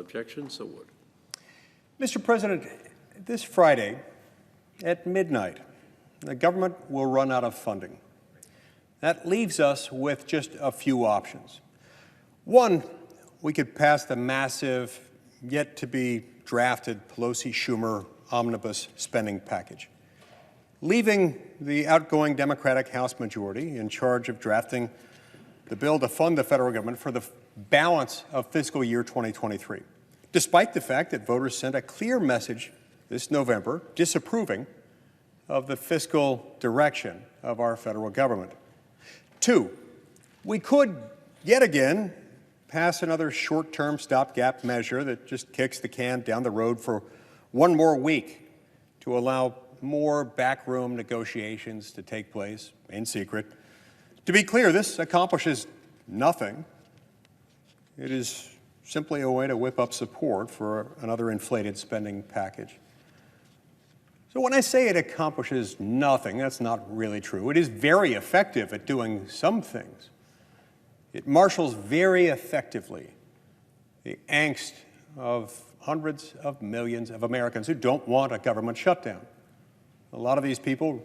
objection? So ordered. Mr. President, this Friday at midnight, the government will run out of funding. That leaves us with just a few options. One, we could pass the massive, yet-to-be-drafted Pelosi-Schumer omnibus spending package, leaving the outgoing Democratic House majority in charge of drafting the bill to fund the federal government for the balance of fiscal year 2023, despite the fact that voters sent a clear message this November disapproving of the fiscal direction of our federal government. Two, we could, yet again, pass another short-term stopgap measure that just kicks the can down the road for one more week to allow more backroom negotiations to take place in secret. To be clear, this accomplishes nothing. It is simply a way to whip up support for another inflated spending package. So when I say it accomplishes nothing, that's not really true. It is very effective at doing some things. It marshals very effectively the angst of hundreds of millions of Americans who don't want a government shutdown. A lot of these people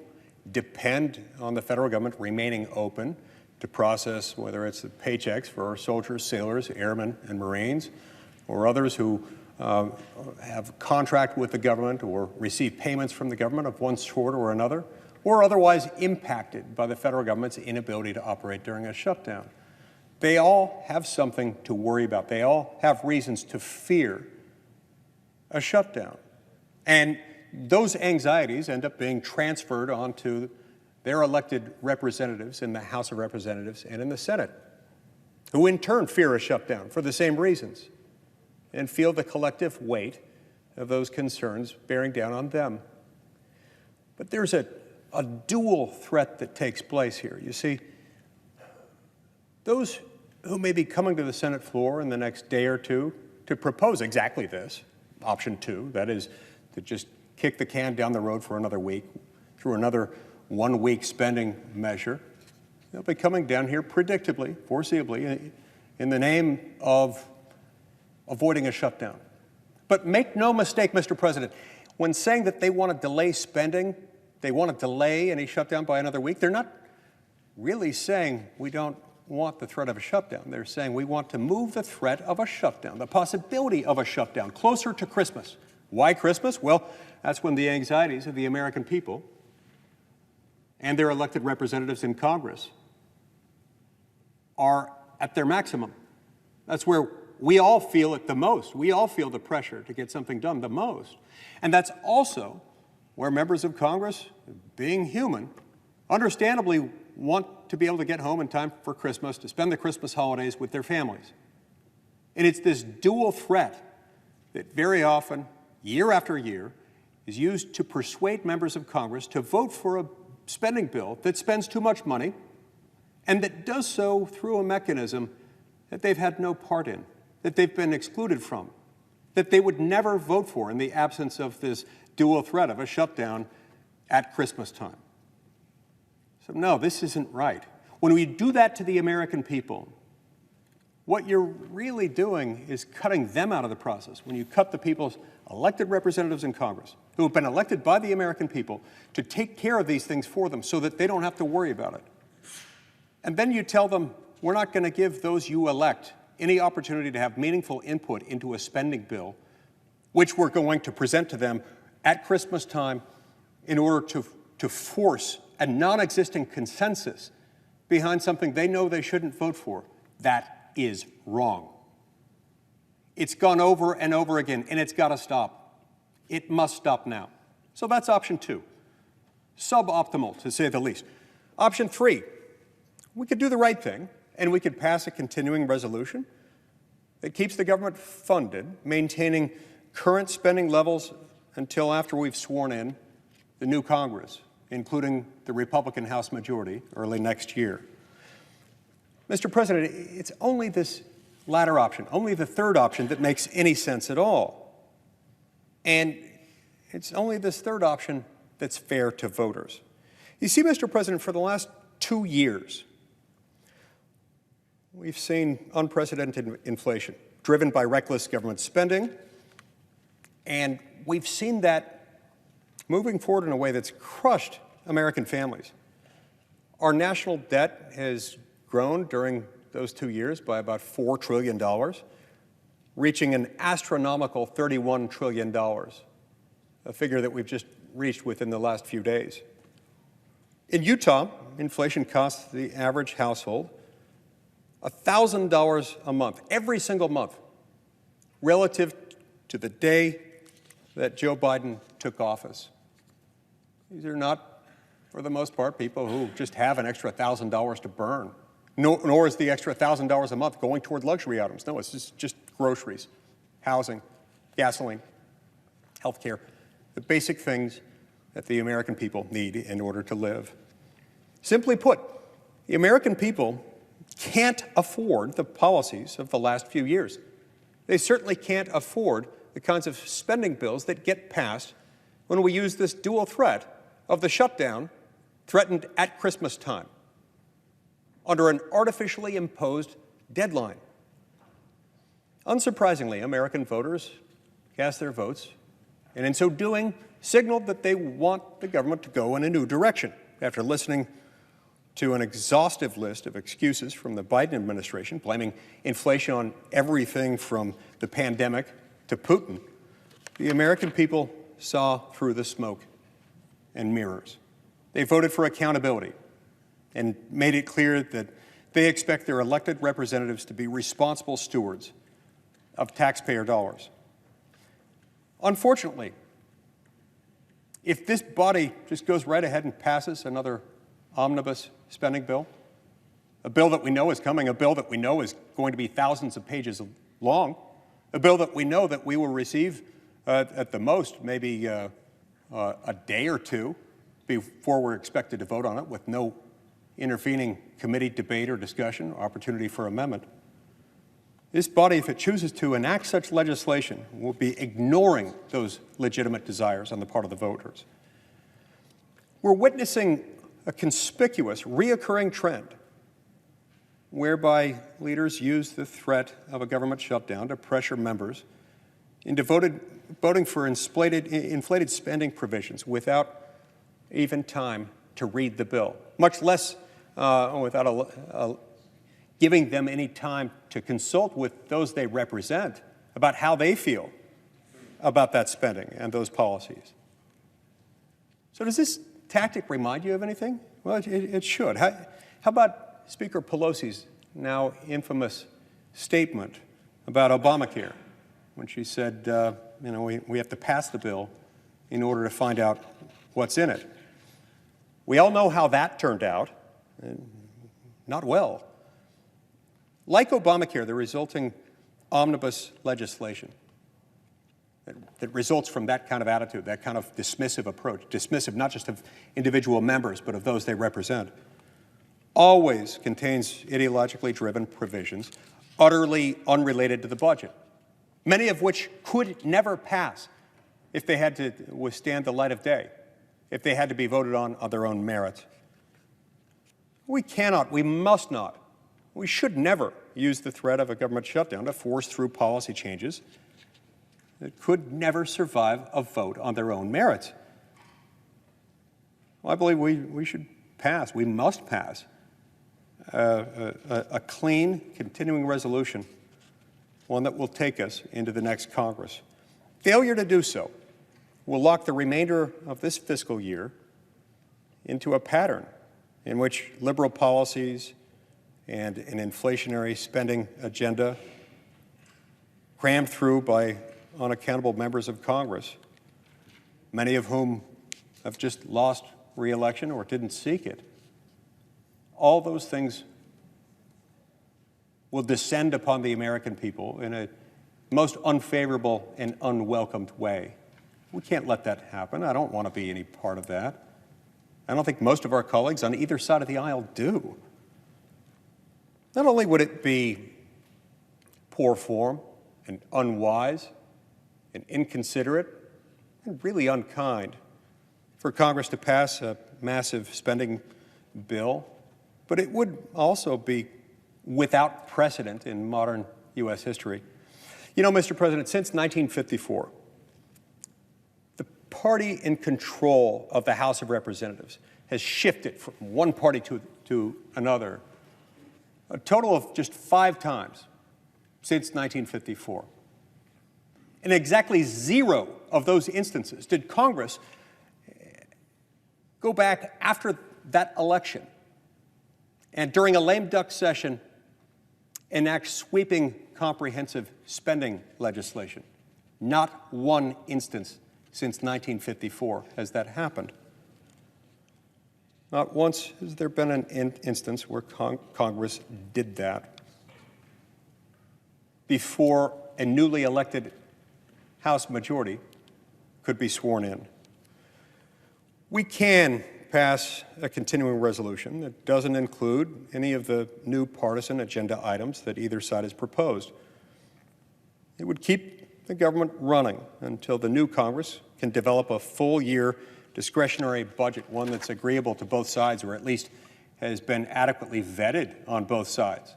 depend on the federal government remaining open to process whether it's the paychecks for our soldiers, sailors, airmen, and Marines, or others who have contract with the government or receive payments from the government of one sort or another, or otherwise impacted by the federal government's inability to operate during a shutdown. They all have something to worry about. They all have reasons to fear a shutdown. And those anxieties end up being transferred onto their elected representatives in the House of Representatives and in the Senate, who in turn fear a shutdown for the same reasons and feel the collective weight of those concerns bearing down on them. But there's a dual threat that takes place here. You see, those who may be coming to the Senate floor in the next day or two to propose exactly this, option two, that is to just kick the can down the road for another week through another one-week spending measure, they'll be coming down here predictably, foreseeably, in the name of avoiding a shutdown. But make no mistake, Mr. President, when saying that they want to delay spending, they want to delay any shutdown by another week, they're not really saying we don't want the threat of a shutdown. They're saying we want to move the threat of a shutdown, the possibility of a shutdown, closer to Christmas. Why Christmas? Well, that's when the anxieties of the American people and their elected representatives in Congress are at their maximum. That's where we all feel it the most. We all feel the pressure to get something done the most. And that's also where members of Congress, being human, understandably want to be able to get home in time for Christmas, to spend the Christmas holidays with their families. And it's this dual threat that very often, year after year, is used to persuade members of Congress to vote for a spending bill that spends too much money and that does so through a mechanism that they've had no part in, that they've been excluded from, that they would never vote for in the absence of this dual threat of a shutdown at Christmas time. So no, this isn't right. When we do that to the American people, what you're really doing is cutting them out of the process. When you cut the people's elected representatives in Congress, who have been elected by the American people to take care of these things for them so that they don't have to worry about it. And then you tell them, we're not going to give those you elect any opportunity to have meaningful input into a spending bill, which we're going to present to them at Christmas time in order to force a non-existent consensus behind something they know they shouldn't vote for. That is wrong. It's gone over and over again, and it's got to stop. It must stop now. So that's option two. Suboptimal, to say the least. Option three, we could do the right thing, and we could pass a continuing resolution that keeps the government funded, maintaining current spending levels until after we've sworn in the new Congress, including the Republican House majority early next year. Mr. President, it's only this latter option, only the third option, that makes any sense at all. And it's only this third option that's fair to voters. You see, Mr. President, for the last 2 years, we've seen unprecedented inflation, driven by reckless government spending. And we've seen that moving forward in a way that's crushed American families. Our national debt has grown during those 2 years by about $4 trillion, reaching an astronomical $31 trillion, a figure that we've just reached within the last few days. In Utah, inflation costs the average household $1,000 a month, every single month, relative to the day that Joe Biden took office. These are not, for the most part, people who just have an extra $1,000 to burn. Nor is the extra $1,000 a month going toward luxury items. No, it's just groceries, housing, gasoline, health care, the basic things that the American people need in order to live. Simply put, the American people can't afford the policies of the last few years. They certainly can't afford the kinds of spending bills that get passed when we use this dual threat of the shutdown threatened at Christmas time under an artificially imposed deadline. Unsurprisingly, American voters cast their votes, and in so doing, signaled that they want the government to go in a new direction. After listening to an exhaustive list of excuses from the Biden administration, blaming inflation on everything from the pandemic to Putin, the American people saw through the smoke and mirrors. They voted for accountability and made it clear that they expect their elected representatives to be responsible stewards of taxpayer dollars. Unfortunately, if this body just goes right ahead and passes another omnibus spending bill, a bill that we know is coming, a bill that we know is going to be thousands of pages long, a bill that we know that we will receive at the most maybe a day or two before we're expected to vote on it, with no intervening committee debate or discussion, or opportunity for amendment. This body, if it chooses to enact such legislation, will be ignoring those legitimate desires on the part of the voters. We're witnessing a conspicuous, reoccurring trend whereby leaders use the threat of a government shutdown to pressure members into voting for inflated spending provisions without even time to read the bill, much less without giving them any time to consult with those they represent about how they feel about that spending and those policies. So does this tactic remind you of anything? Well, it should. How about Speaker Pelosi's now infamous statement about Obamacare, when she said, we have to pass the bill in order to find out what's in it? We all know how that turned out. Not well. Like Obamacare, the resulting omnibus legislation that results from that kind of attitude, that kind of dismissive approach, dismissive not just of individual members, but of those they represent, always contains ideologically driven provisions utterly unrelated to the budget, many of which could never pass if they had to withstand the light of day, if they had to be voted on their own merits. We cannot, we must not, we should never use the threat of a government shutdown to force through policy changes that could never survive a vote on their own merits. Well, I believe we should pass, we must pass a clean, continuing resolution, one that will take us into the next Congress. Failure to do so will lock the remainder of this fiscal year into a pattern in which liberal policies and an inflationary spending agenda crammed through by unaccountable members of Congress, many of whom have just lost re-election or didn't seek it. All those things will descend upon the American people in a most unfavorable and unwelcomed way. We can't let that happen. I don't want to be any part of that. I don't think most of our colleagues on either side of the aisle do. Not only would it be poor form and unwise and inconsiderate and really unkind for Congress to pass a massive spending bill, but it would also be without precedent in modern U.S. history You know, Mr. President, since 1954, the party in control of the House of Representatives has shifted from one party to another a total of just 5 times since 1954. In exactly 0 of those instances did Congress go back after that election and during a lame duck session enact sweeping comprehensive spending legislation. Not one instance since 1954 has that happened. Not once has there been an instance where Congress did that before a newly elected House majority could be sworn in. We can pass a continuing resolution that doesn't include any of the new partisan agenda items that either side has proposed. It would keep the government running until the new Congress can develop a full-year discretionary budget, one that's agreeable to both sides, or at least has been adequately vetted on both sides,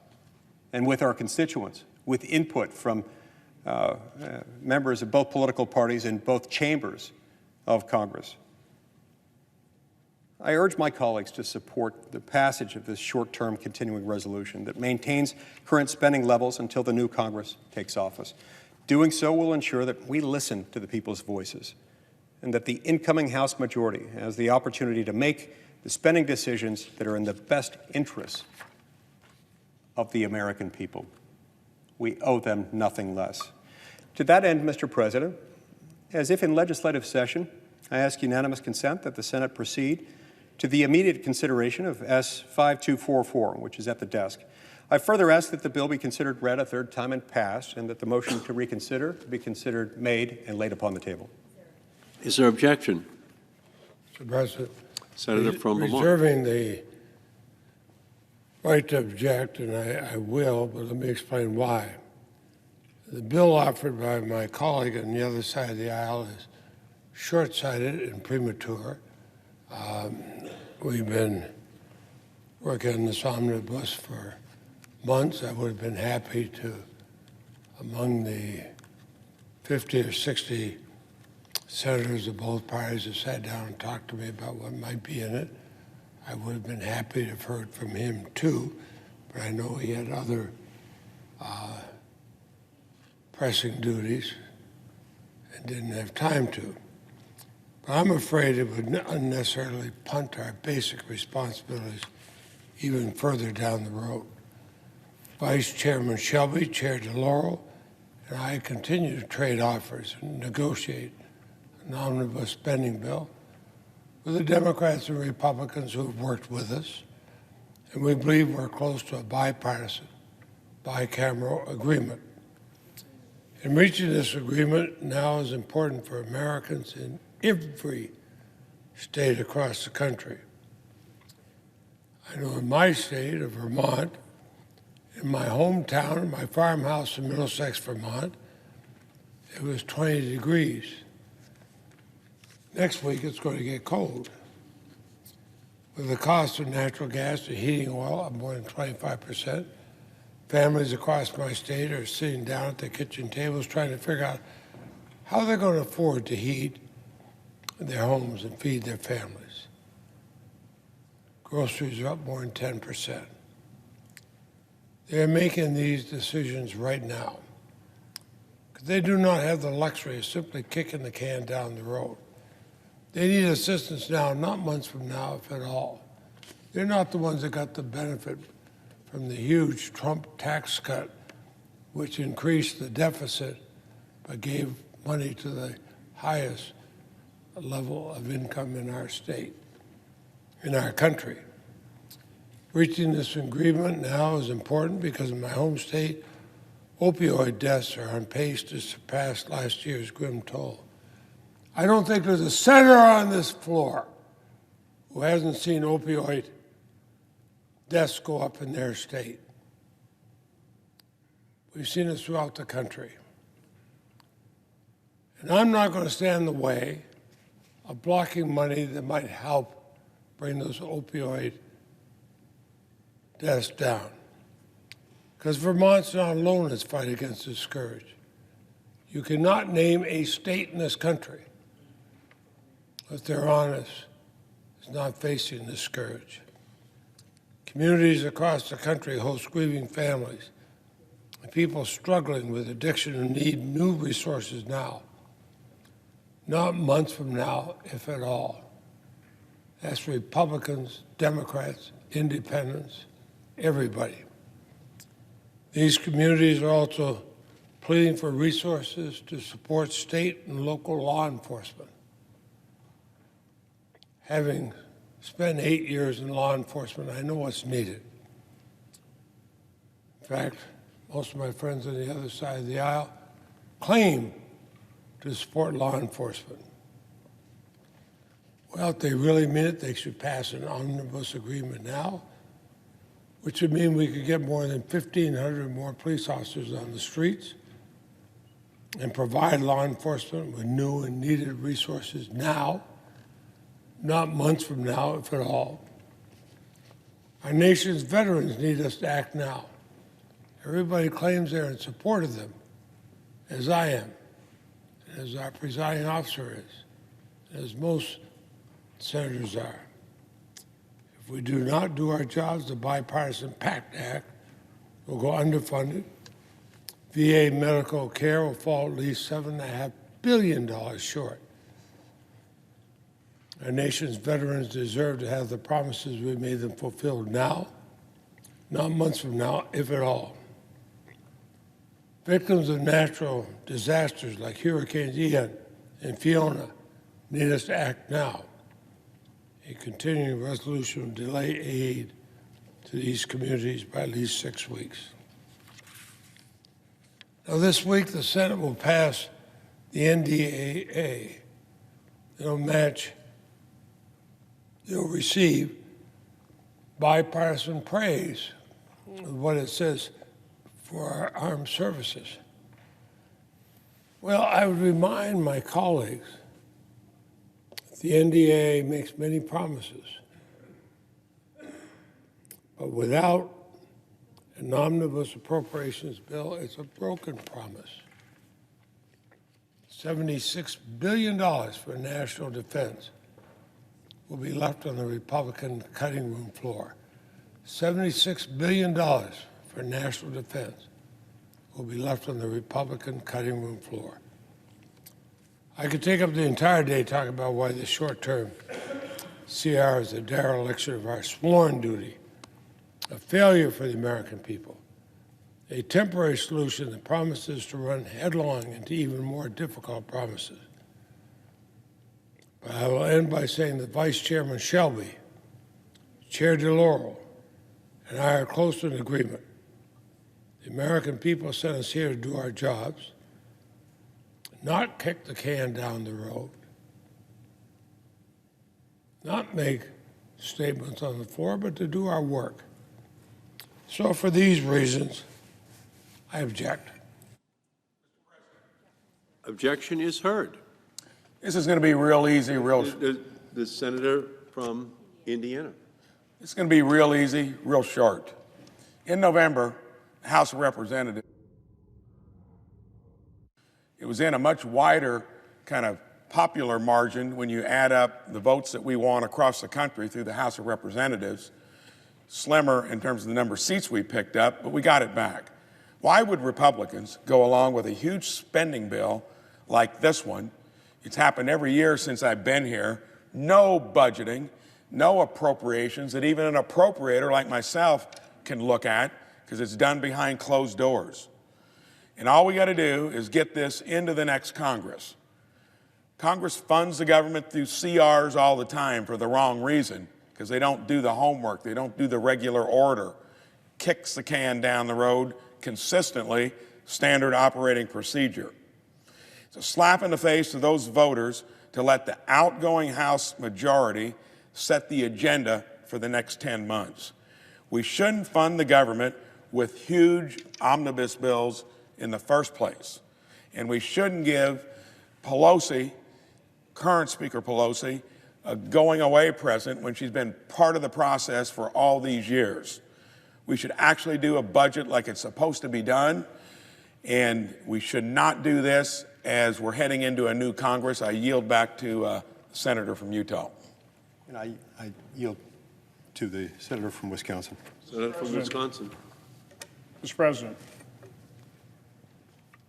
and with our constituents, with input from members of both political parties in both chambers of Congress. I urge my colleagues to support the passage of this short-term continuing resolution that maintains current spending levels until the new Congress takes office. Doing so will ensure that we listen to the people's voices and that the incoming House majority has the opportunity to make the spending decisions that are in the best interests of the American people. We owe them nothing less. To that end, Mr. President, as if in legislative session, I ask unanimous consent that the Senate proceed to the immediate consideration of S-5244, which is at the desk. I further ask that the bill be considered read a 3rd time and passed, and that the motion to reconsider be considered made and laid upon the table. Is there objection? Mr. President, Senator from Vermont. Reserving the right to object, and I will, but let me explain why. The bill offered by my colleague on the other side of the aisle is short-sighted and premature. We've been working on this omnibus for months. I would have been happy to, among the 50 or 60 senators of both parties who sat down and talked to me about what might be in it, I would have been happy to have heard from him too, but I know he had other pressing duties and didn't have time to. But I'm afraid it would unnecessarily punt our basic responsibilities even further down the road. Vice Chairman Shelby, Chair DeLauro, and I continue to trade offers and negotiate an omnibus spending bill with the Democrats and Republicans who have worked with us, and we believe we're close to a bipartisan, bicameral agreement. And reaching this agreement now is important for Americans in every state across the country. I know in my state of Vermont, in my hometown, my farmhouse in Middlesex, Vermont, it was 20 degrees. Next week, it's going to get cold. With the cost of natural gas and heating oil up more than 25%, families across my state are sitting down at their kitchen tables trying to figure out how they're going to afford to heat their homes and feed their families. Groceries are up more than 10%. They're making these decisions right now because they do not have the luxury of simply kicking the can down the road. They need assistance now, not months from now, if at all. They're not the ones that got the benefit from the huge Trump tax cut, which increased the deficit but gave money to the highest level of income in our state, in our country. Reaching this agreement now is important because in my home state, opioid deaths are on pace to surpass last year's grim toll. I don't think there's a senator on this floor who hasn't seen opioid deaths go up in their state. We've seen it throughout the country. And I'm not going to stand in the way of blocking money that might help bring those opioid deaths down. Because Vermont's not alone in its fight against this scourge. You cannot name a state in this country that they're honest is not facing this scourge. Communities across the country host grieving families and people struggling with addiction who need new resources now, not months from now, if at all. That's Republicans, Democrats, Independents, everybody. These communities are also pleading for resources to support state and local law enforcement. Having spent 8 years in law enforcement, I know what's needed. In fact, most of my friends on the other side of the aisle claim to support law enforcement. Well, if they really mean it, they should pass an omnibus agreement now, which would mean we could get more than 1,500 more police officers on the streets and provide law enforcement with new and needed resources now, not months from now, if at all. Our nation's veterans need us to act now. Everybody claims they're in support of them, as I am, as our presiding officer is, as most senators are. If we do not do our jobs, the Bipartisan PACT Act will go underfunded. VA medical care will fall at least $7.5 billion short. Our nation's veterans deserve to have the promises we made them fulfilled now, not months from now, if at all. Victims of natural disasters like Hurricanes Ian and Fiona need us to act now. A continuing resolution will delay aid to these communities by at least 6 weeks. Now, this week, the Senate will pass the NDAA. It'll receive bipartisan praise of what it says for our armed services. Well, I would remind my colleagues the NDAA makes many promises, but without an omnibus appropriations bill, it's a broken promise. $76 billion for national defense will be left on the Republican cutting room floor. $76 billion for national defense will be left on the Republican cutting room floor. I could take up the entire day talking about why the short-term CR is a dereliction of our sworn duty, a failure for the American people, a temporary solution that promises to run headlong into even more difficult promises. But I will end by saying that Vice Chairman Shelby, Chair DeLauro, and I are close to an agreement. The American people sent us here to do our jobs, not kick the can down the road, not make statements on the floor, but to do our work. So for these reasons, I object. Objection is heard. This is going to be real easy, The senator from Indiana. It's going to be real easy, real short. In November, the House of Representatives, it was in a much wider kind of popular margin when you add up the votes that we won across the country through the House of Representatives, slimmer in terms of the number of seats we picked up, but we got it back. Why would Republicans go along with a huge spending bill like this one? It's happened every year since I've been here. No budgeting, no appropriations that even an appropriator like myself can look at because it's done behind closed doors. And all we got to do is get this into the next Congress. Congress funds the government through CRs all the time for the wrong reason because they don't do the homework, they don't do the regular order, kicks the can down the road consistently, standard operating procedure. It's a slap in the face to those voters to let the outgoing House majority set the agenda for the next 10 months. We shouldn't fund the government with huge omnibus bills in the first place. And we shouldn't give Pelosi, current Speaker Pelosi, a going away present when she's been part of the process for all these years. We should actually do a budget like it's supposed to be done and we should not do this as we're heading into a new Congress. I yield back to the senator from Utah. And I yield to the senator from Wisconsin. Senator from Wisconsin. Mr. President.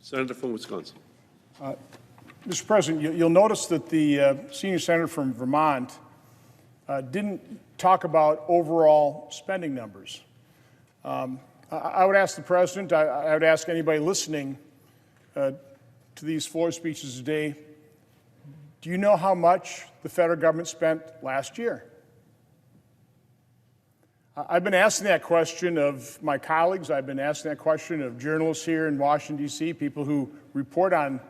Senator from Wisconsin. Mr. President, you'll notice that the senior senator from Vermont didn't talk about overall spending numbers. I would ask the President, I would ask anybody listening to these floor speeches today, do you know how much the federal government spent last year? I've been asking that question of my colleagues. I've been asking that question of journalists here in Washington, D.C., people who report on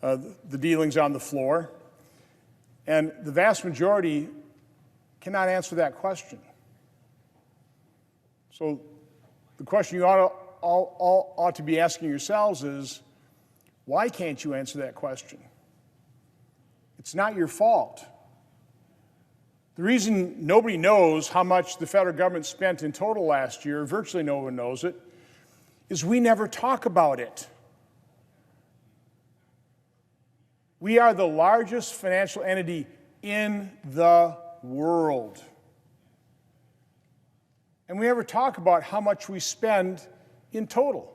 the dealings on the floor. And the vast majority cannot answer that question. So the question you ought to be asking yourselves is, why can't you answer that question? It's not your fault. The reason nobody knows how much the federal government spent in total last year, virtually no one knows it, is we never talk about it. We are the largest financial entity in the world. And we never talk about how much we spend in total.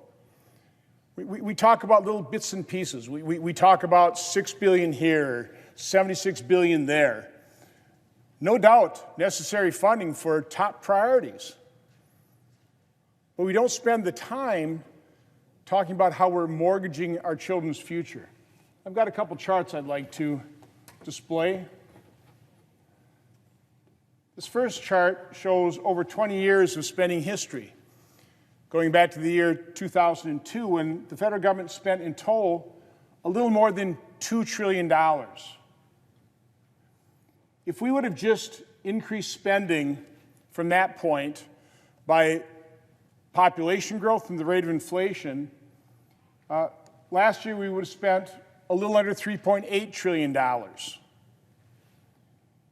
We talk about little bits and pieces. We talk about $6 billion here, $76 billion there. No doubt, necessary funding for top priorities. But we don't spend the time talking about how we're mortgaging our children's future. I've got a couple charts I'd like to display. This first chart shows over 20 years of spending history, going back to the year 2002, when the federal government spent in total a little more than $2 trillion. If we would have just increased spending from that point by population growth and the rate of inflation, last year we would have spent a little under $3.8 trillion.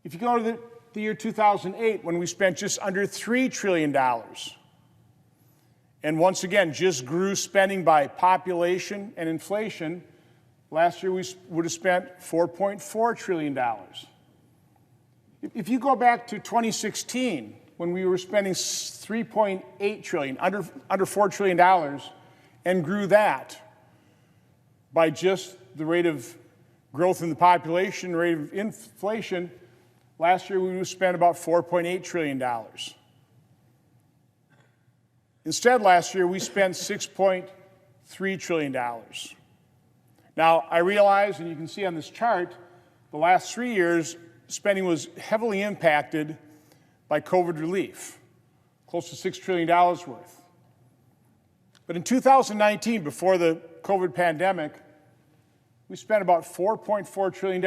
If you go to the year 2008, when we spent just under $3 trillion, and once again just grew spending by population and inflation, last year we would have spent $4.4 trillion. If you go back to 2016, when we were spending $3.8 trillion, under $4 trillion, and grew that by just the rate of growth in the population, rate of inflation, last year we would have spent about $4.8 trillion. Instead, last year we spent $6.3 trillion. Now, I realize, and you can see on this chart, the last 3 years, spending was heavily impacted by COVID relief, close to $6 trillion worth. But in 2019, before the COVID pandemic, we spent about $4.4 trillion.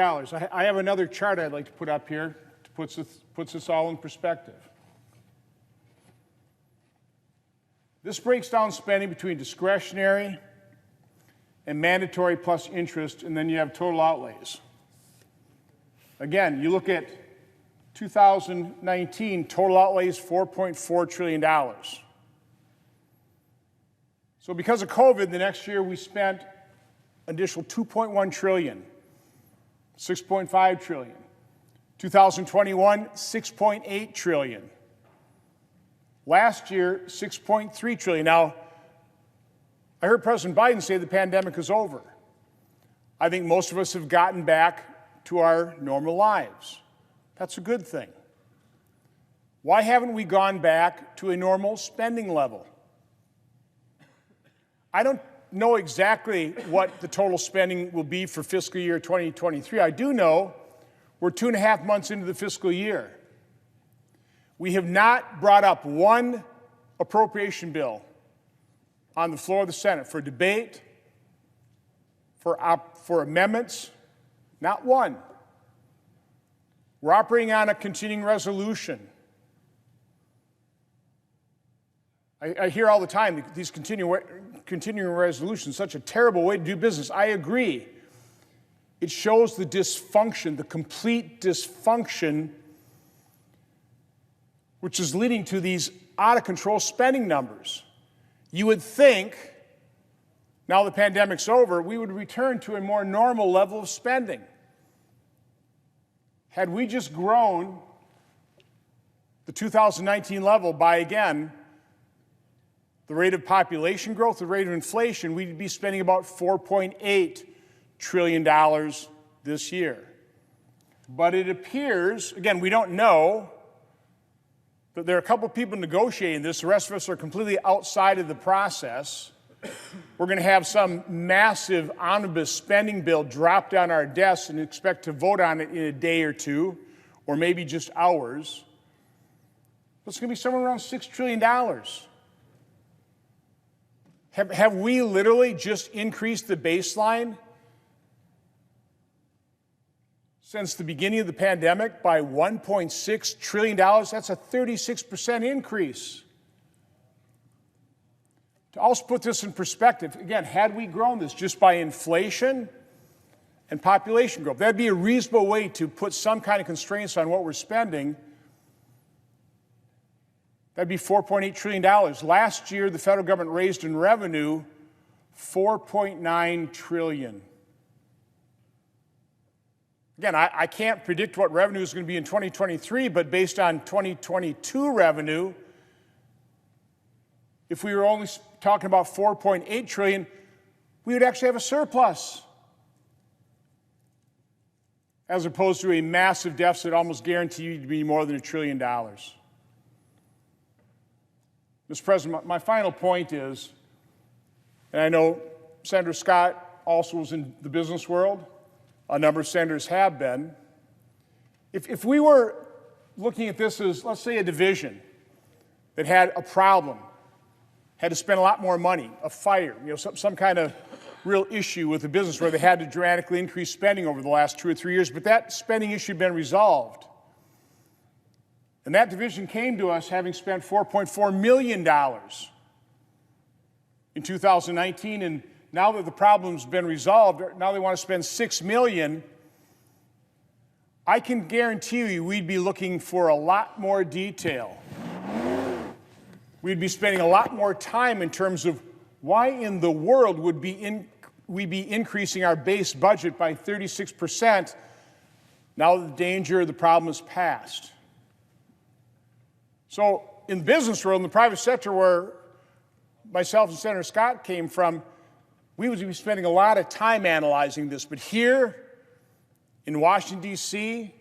I have another chart I'd like to put up here to puts this all in perspective. This breaks down spending between discretionary and mandatory plus interest, and then you have total outlays. Again, you look at 2019, total outlays $4.4 trillion. So because of COVID, the next year we spent additional $2.1 trillion, $6.5 trillion. 2021, $6.8 trillion. Last year, $6.3 trillion. Now, I heard President Biden say the pandemic is over. I think most of us have gotten back to our normal lives. That's a good thing. Why haven't we gone back to a normal spending level? I don't know exactly what the total spending will be for fiscal year 2023. I do know we're 2.5 months into the fiscal year. We have not brought up one appropriation bill on the floor of the Senate for debate, for amendments, not one. We're operating on a continuing resolution. I hear all the time these continuing resolutions, such a terrible way to do business. I agree. It shows the dysfunction, the complete dysfunction, which is leading to these out-of-control spending numbers. You would think now the pandemic's over, we would return to a more normal level of spending. Had we just grown the 2019 level by, again, the rate of population growth, the rate of inflation, we'd be spending about $4.8 trillion this year. But it appears, again, we don't know, but there are a couple of people negotiating this. The rest of us are completely outside of the process. We're going to have some massive omnibus spending bill dropped on our desks and expect to vote on it in a day or two, or maybe just hours. But it's going to be somewhere around $6 trillion. Have we literally just increased the baseline since the beginning of the pandemic by $1.6 trillion? That's a 36% increase. To also put this in perspective, again, had we grown this just by inflation and population growth, that'd be a reasonable way to put some kind of constraints on what we're spending. That'd be $4.8 trillion. Last year, the federal government raised in revenue $4.9 trillion. Again, I can't predict what revenue is going to be in 2023, but based on 2022 revenue, if we were only talking about $4.8 trillion, we would actually have a surplus, as opposed to a massive deficit almost guaranteed to be more than $1 trillion. Mr. President, my final point is, and I know Senator Scott also was in the business world, a number of senators have been. If we were looking at this as, let's say, a division that had a problem, had to spend a lot more money, a fire, some kind of real issue with the business where they had to dramatically increase spending over the last 2 or 3 years, but that spending issue had been resolved. And that division came to us having spent $4.4 million in 2019, and now that the problem's been resolved, now they want to spend $6 million. I can guarantee you we'd be looking for a lot more detail. We'd be spending a lot more time in terms of why in the world would we be increasing our base budget by 36% now that the danger of the problem is past. So in the business world, in the private sector where myself and Senator Scott came from, we would be spending a lot of time analyzing this. But here in Washington, D.C.,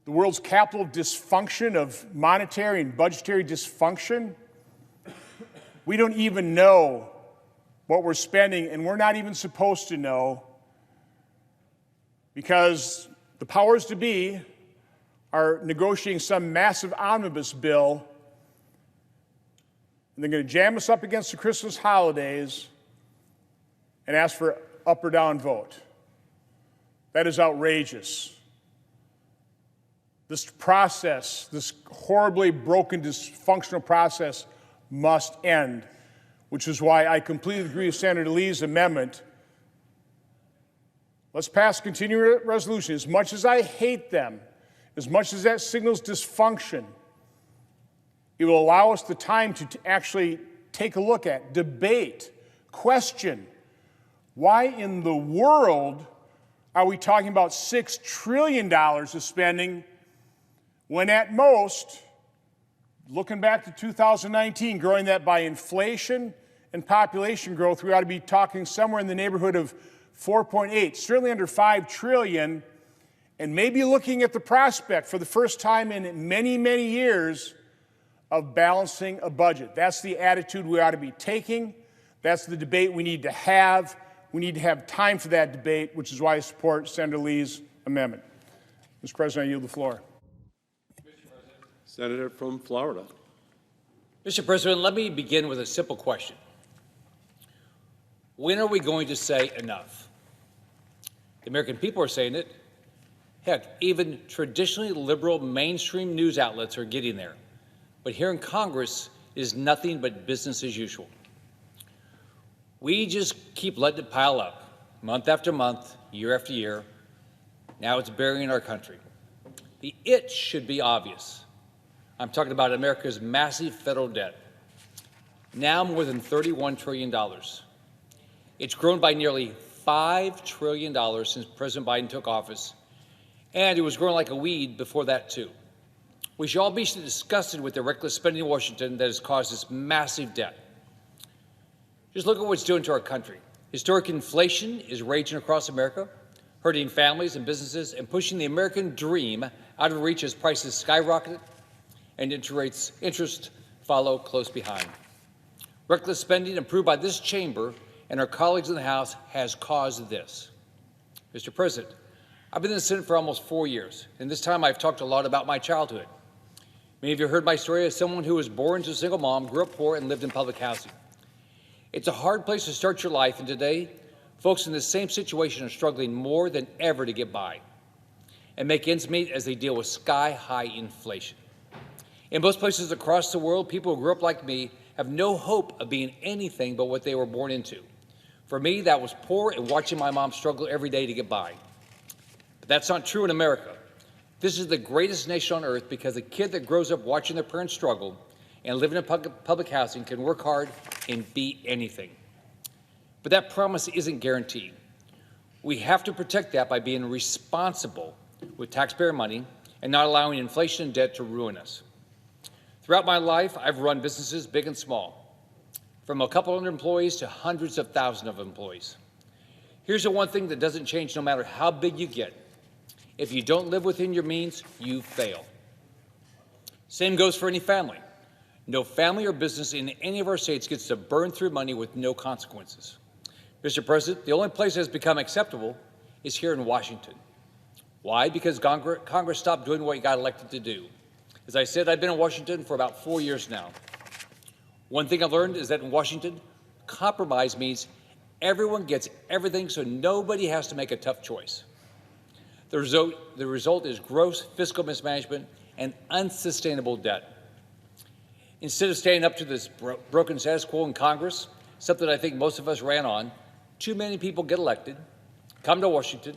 the world's capital of dysfunction, of monetary and budgetary dysfunction, we don't even know what we're spending, and we're not even supposed to know, because the powers to be are negotiating some massive omnibus bill, and they're going to jam us up against the Christmas holidays and ask for up or down vote. That is outrageous. This process, this horribly broken, dysfunctional process must end, which is why I completely agree with Senator Leahy's amendment. Let's pass continuing resolution. As much as I hate them, as much as that signals dysfunction, it will allow us the time to actually take a look at, debate, question, why in the world are we talking about $6 trillion of spending when at most, looking back to 2019, growing that by inflation and population growth, we ought to be talking somewhere in the neighborhood of 4.8, certainly under 5 trillion, and maybe looking at the prospect for the first time in many, many years of balancing a budget. That's the attitude we ought to be taking. That's the debate we need to have. We need to have time for that debate, which is why I support Senator Leahy's amendment. Mr. President, I yield the floor. Senator from Florida. Mr. President, let me begin with a simple question. When are we going to say enough? The American people are saying it. Heck, even traditionally liberal mainstream news outlets are getting there. But here in Congress is nothing but business as usual. We just keep letting it pile up, month after month, year after year. Now it's burying our country. The it should be obvious. I'm talking about America's massive federal debt, now more than $31 trillion. It's grown by nearly $5 trillion since President Biden took office, and it was growing like a weed before that, too. We should all be disgusted with the reckless spending in Washington that has caused this massive debt. Just look at what it's doing to our country. Historic inflation is raging across America, hurting families and businesses and pushing the American dream out of reach as prices skyrocket and interest follow close behind. Reckless spending approved by this chamber and our colleagues in the House has caused this. Mr. President, I've been in the Senate for almost 4 years, and this time I've talked a lot about my childhood. Many of you heard my story as someone who was born to a single mom, grew up poor, and lived in public housing. It's a hard place to start your life, and today, folks in the same situation are struggling more than ever to get by and make ends meet as they deal with sky-high inflation. In most places across the world, people who grew up like me have no hope of being anything but what they were born into. For me, that was poor and watching my mom struggle every day to get by. But that's not true in America. This is the greatest nation on earth because a kid that grows up watching their parents struggle and living in public housing can work hard and be anything. But that promise isn't guaranteed. We have to protect that by being responsible with taxpayer money and not allowing inflation and debt to ruin us. Throughout my life, I've run businesses big and small, from a couple hundred employees to hundreds of thousands of employees. Here's the one thing that doesn't change no matter how big you get. If you don't live within your means, you fail. Same goes for any family. No family or business in any of our states gets to burn through money with no consequences. Mr. President, the only place that has become acceptable is here in Washington. Why? Because Congress stopped doing what you got elected to do. As I said, I've been in Washington for about 4 years now. One thing I've learned is that in Washington, compromise means everyone gets everything so nobody has to make a tough choice. The result is gross fiscal mismanagement and unsustainable debt. Instead of standing up to this broken status quo in Congress, something I think most of us ran on, too many people get elected, come to Washington,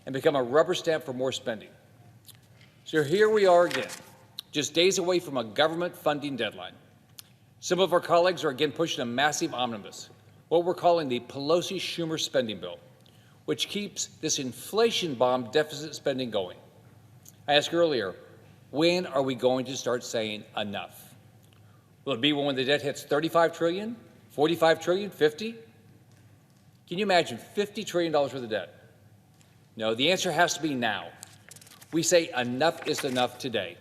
and become a rubber stamp for more spending. So here we are again, just days away from a government funding deadline. Some of our colleagues are again pushing a massive omnibus, what we're calling the Pelosi-Schumer spending bill, which keeps this inflation bomb deficit spending going. I asked earlier, when are we going to start saying enough? Will it be when the debt hits $35 trillion, $45 trillion, $50? Can you imagine $50 trillion worth of debt? No, the answer has to be now. We say enough is enough today.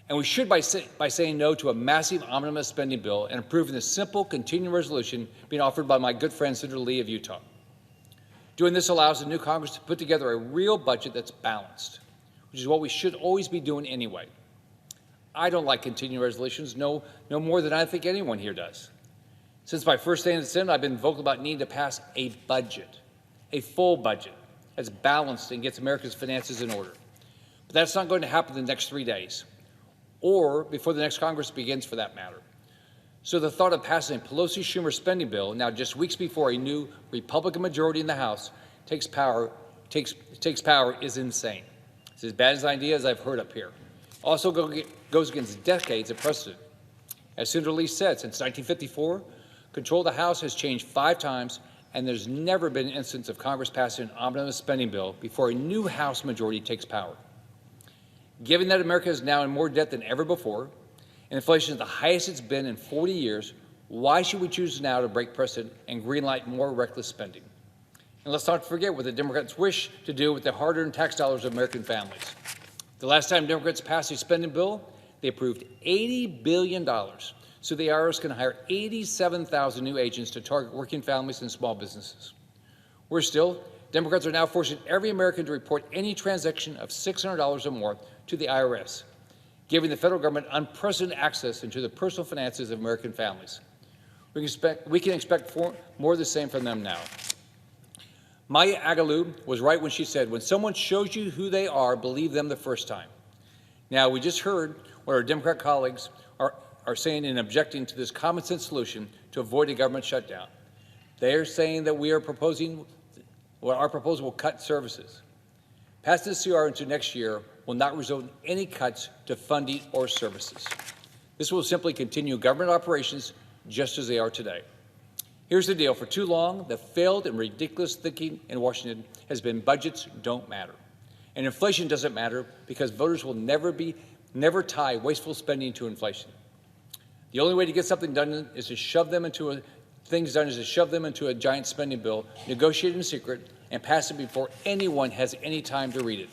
And we should by saying no to a massive omnibus spending bill and approving the simple continuing resolution being offered by my good friend Senator Leahy of Utah. Doing this allows the new Congress to put together a real budget that's balanced, which is what we should always be doing anyway. I don't like continuing resolutions, no more than I think anyone here does. Since my first day in the Senate, I've been vocal about needing to pass a budget, a full budget, that's balanced and gets America's finances in order. But that's not going to happen in the next 3 days, or before the next Congress begins for that matter. So the thought of passing a Pelosi-Schumer spending bill, now just weeks before a new Republican majority in the House takes power is insane. It's as bad an idea as I've heard up here. Also goes against decades of precedent. As Senator Leahy said, since 1954, control of the House has changed 5 times, and there's never been an instance of Congress passing an omnibus spending bill before a new House majority takes power. Given that America is now in more debt than ever before, and inflation is the highest it's been in 40 years, why should we choose now to break precedent and greenlight more reckless spending? And let's not forget what the Democrats wish to do with the hard-earned tax dollars of American families. The last time Democrats passed a spending bill, they approved $80 billion so the IRS can hire 87,000 new agents to target working families and small businesses. Worse still, Democrats are now forcing every American to report any transaction of $600 or more to the IRS, giving the federal government unprecedented access into the personal finances of American families. We can expect more of the same from them now. Maya Angelou was right when she said, when someone shows you who they are, believe them the first time. Now, we just heard what our Democrat colleagues are saying in objecting to this common sense solution to avoid a government shutdown. They're saying that our proposal will cut services. Passing this CR into next year will not result in any cuts to funding or services. This will simply continue government operations just as they are today. Here's the deal. For too long, the failed and ridiculous thinking in Washington has been budgets don't matter. And inflation doesn't matter because voters will never tie wasteful spending to inflation. The only way to get something done is to shove them into a giant spending bill, negotiated in secret, and pass it before anyone has any time to read it.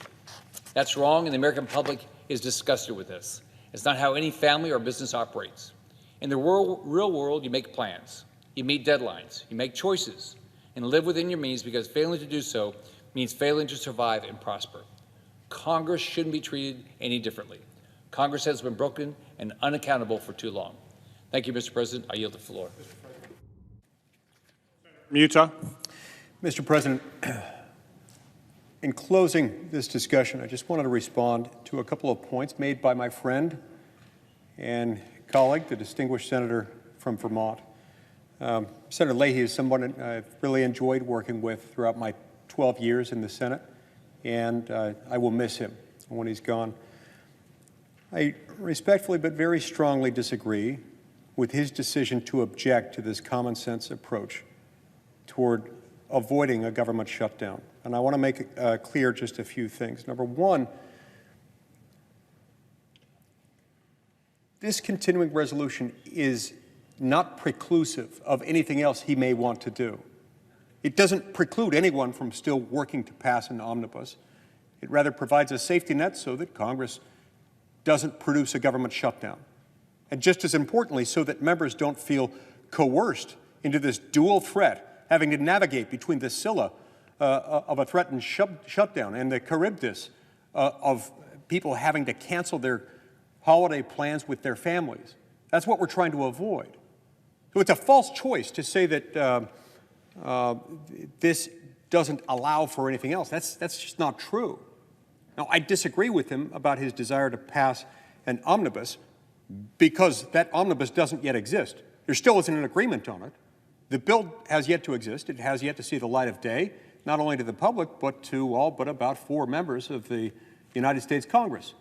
That's wrong, and the American public is disgusted with this. It's not how any family or business operates. In the real world, you make plans, you meet deadlines, you make choices, and live within your means, because failing to do so means failing to survive and prosper. Congress shouldn't be treated any differently. Congress has been broken and unaccountable for too long. Thank you, Mr. President. I yield the floor. From Utah. Mr. President, in closing this discussion, I just wanted to respond to a couple of points made by my friend and colleague, the distinguished senator from Vermont. Senator Leahy is someone I've really enjoyed working with throughout my 12 years in the Senate, and I will miss him when he's gone. I respectfully but very strongly disagree with his decision to object to this common sense approach toward avoiding a government shutdown. And I want to make clear just a few things. Number one, this continuing resolution is not preclusive of anything else he may want to do. It doesn't preclude anyone from still working to pass an omnibus. It rather provides a safety net so that Congress doesn't produce a government shutdown. And just as importantly, so that members don't feel coerced into this dual threat, having to navigate between the Scylla of a threatened shutdown and the Charybdis of people having to cancel their holiday plans with their families. That's what we're trying to avoid. So it's a false choice to say that this doesn't allow for anything else. That's just not true. Now, I disagree with him about his desire to pass an omnibus because that omnibus doesn't yet exist. There still isn't an agreement on it. The bill has yet to exist. It has yet to see the light of day, not only to the public, but to all but about 4 members of the United States Congress.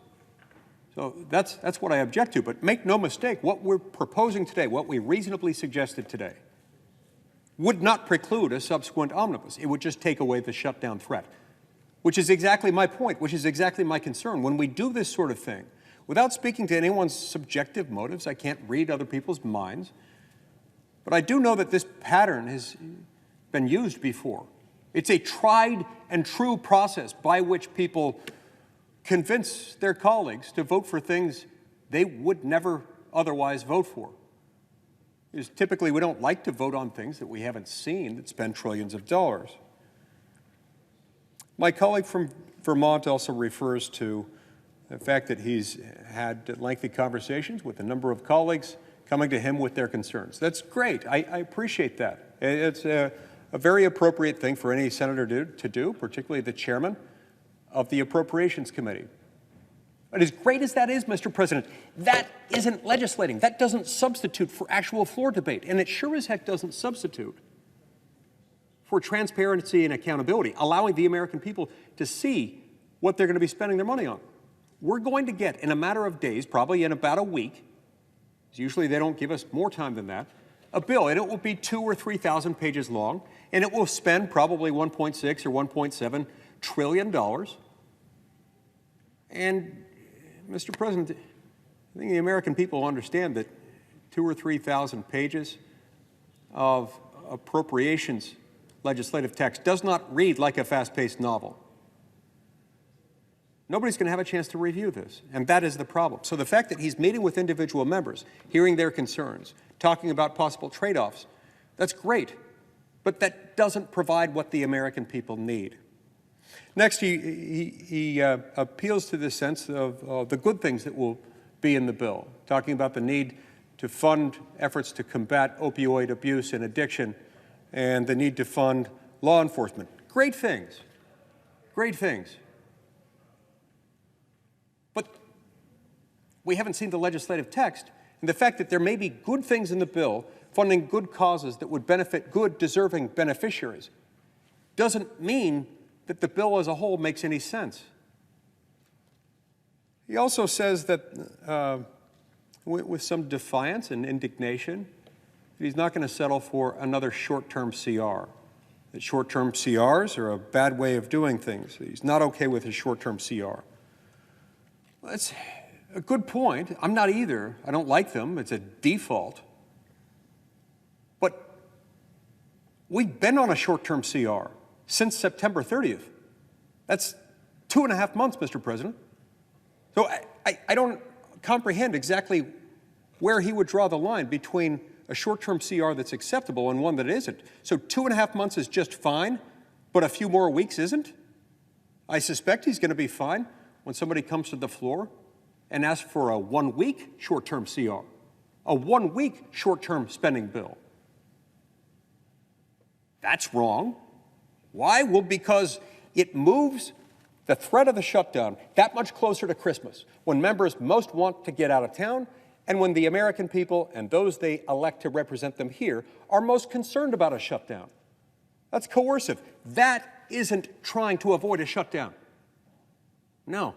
So that's what I object to. But make no mistake, what we're proposing today, what we reasonably suggested today, would not preclude a subsequent omnibus. It would just take away the shutdown threat, which is exactly my point, which is exactly my concern. When we do this sort of thing, without speaking to anyone's subjective motives, I can't read other people's minds, but I do know that this pattern has been used before. It's a tried and true process by which people convince their colleagues to vote for things they would never otherwise vote for. Because typically we don't like to vote on things that we haven't seen that spend trillions of dollars. My colleague from Vermont also refers to the fact that he's had lengthy conversations with a number of colleagues coming to him with their concerns. That's great. I appreciate that. It's a very appropriate thing for any senator to do, particularly the chairman of the Appropriations Committee. But as great as that is, Mr. President, that isn't legislating. That doesn't substitute for actual floor debate, and it sure as heck doesn't substitute for transparency and accountability, allowing the American people to see what they're going to be spending their money on. We're going to get, in a matter of days, probably in about a week, because usually they don't give us more time than that, a bill, and it will be 2,000 or 3,000 pages long, and it will spend probably $1.6 or $1.7 trillion. And, Mr. President, I think the American people understand that 2,000 or 3,000 pages of appropriations legislative text does not read like a fast-paced novel. Nobody's going to have a chance to review this, and that is the problem. So the fact that he's meeting with individual members, hearing their concerns, talking about possible trade-offs, that's great, but that doesn't provide what the American people need. Next, he appeals to the sense of the good things that will be in the bill, talking about the need to fund efforts to combat opioid abuse and addiction and the need to fund law enforcement. Great things. Great things. But we haven't seen the legislative text, and the fact that there may be good things in the bill funding good causes that would benefit good, deserving beneficiaries doesn't mean that the bill as a whole makes any sense. He also says that with some defiance and indignation that he's not going to settle for another short-term CR. That short-term CRs are a bad way of doing things. He's not okay with his short-term CR. That's a good point. I'm not either. I don't like them. It's a default. But we've been on a short-term CR since September 30th. That's 2.5 months, Mr. President. So I don't comprehend exactly where he would draw the line between a short-term CR that's acceptable and one that isn't. So 2.5 months is just fine, but a few more weeks isn't? I suspect he's going to be fine when somebody comes to the floor and asks for a 1-week short-term CR, a 1-week short-term spending bill. That's wrong. Why? Well, because it moves the threat of the shutdown that much closer to Christmas, when members most want to get out of town and when the American people and those they elect to represent them here are most concerned about a shutdown. That's coercive. That isn't trying to avoid a shutdown. No,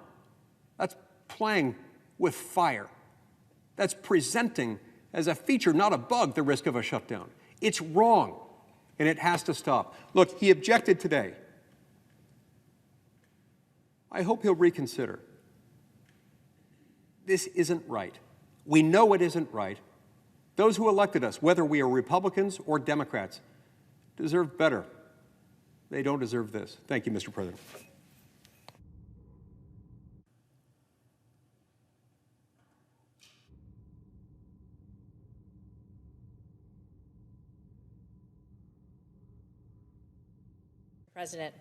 that's playing with fire. That's presenting as a feature, not a bug, the risk of a shutdown. It's wrong, and it has to stop. Look, he objected today. I hope he'll reconsider. This isn't right. We know it isn't right. Those who elected us, whether we are Republicans or Democrats, deserve better. They don't deserve this. Thank you, Mr. President. President.